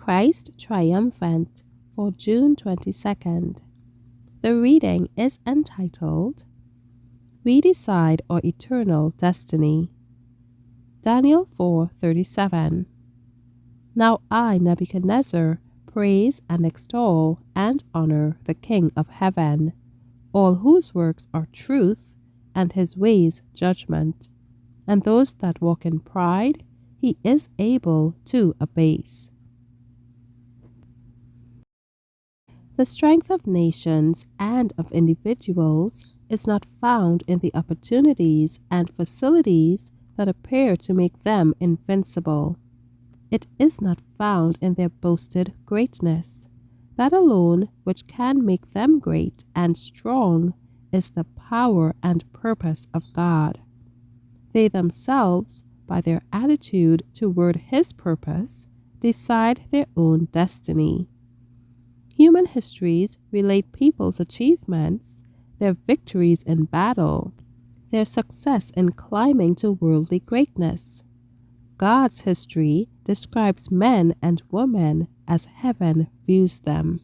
Christ Triumphant for June 22nd. The reading is entitled, We Decide Our Eternal Destiny. Daniel 4:37. Now I, Nebuchadnezzar, praise and extol and honor the King of heaven, all whose works are truth, and his ways judgment, and those that walk in pride he is able to abase. The strength of nations and of individuals is not found in the opportunities and facilities that appear to make them invincible. It is not found in their boasted greatness. That alone which can make them great and strong is the power and purpose of God. They themselves, by their attitude toward His purpose, decide their own destiny. Human histories relate people's achievements, their victories in battle, their success in climbing to worldly greatness. God's history describes men and women as heaven views them.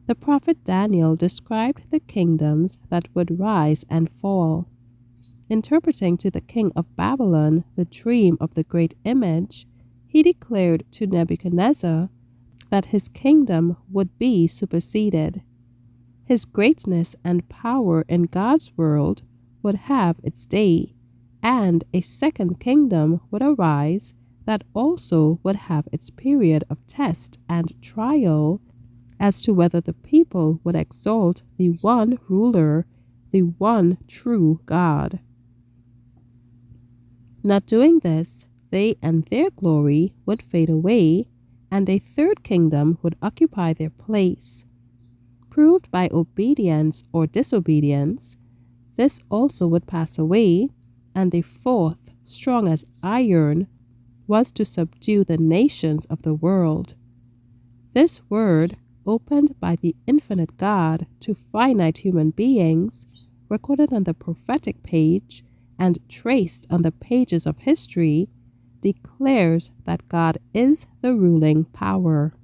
The prophet Daniel described the kingdoms that would rise and fall. Interpreting to the king of Babylon the dream of the great image, he declared to Nebuchadnezzar that his kingdom would be superseded. His greatness and power in God's world would have its day, and a second kingdom would arise that also would have its period of test and trial as to whether the people would exalt the one ruler, the one true God. Not doing this, they and their glory would fade away, and a third kingdom would occupy their place. Proved by obedience or disobedience, this also would pass away, and a fourth, strong as iron, was to subdue the nations of the world. This word, opened by the infinite God to finite human beings, recorded on the prophetic page and traced on the pages of history, declares that God is the ruling power.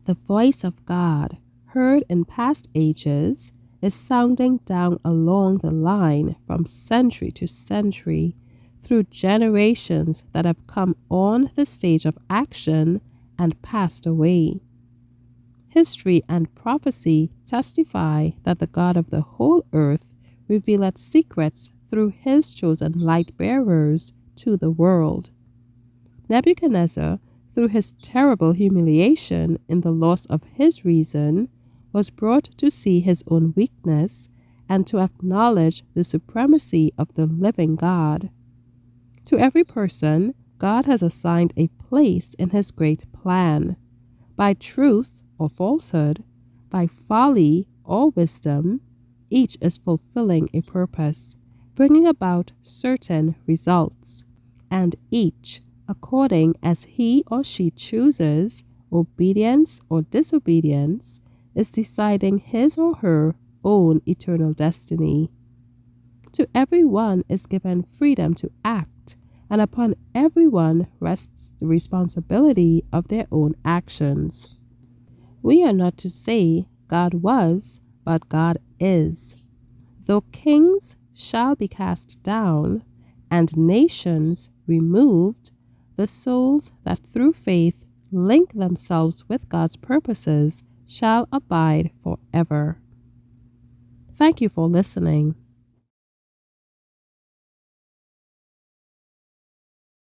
The voice of God, heard in past ages, is sounding down along the line from century to century through generations that have come on the stage of action and passed away. History and prophecy testify that the God of the whole earth revealeth secrets through his chosen light bearers to the world. Nebuchadnezzar, through his terrible humiliation in the loss of his reason, was brought to see his own weakness and to acknowledge the supremacy of the living God. To every person, God has assigned a place in his great plan. By truth or falsehood, by folly or wisdom, each is fulfilling a purpose, bringing about certain results, and each, according as he or she chooses, obedience or disobedience, is deciding his or her own eternal destiny. To everyone is given freedom to act, and upon everyone rests the responsibility of their own actions. We are not to say God was, but God is. Though kings shall be cast down, and nations removed, the souls that through faith link themselves with God's purposes shall abide forever. Thank you for listening.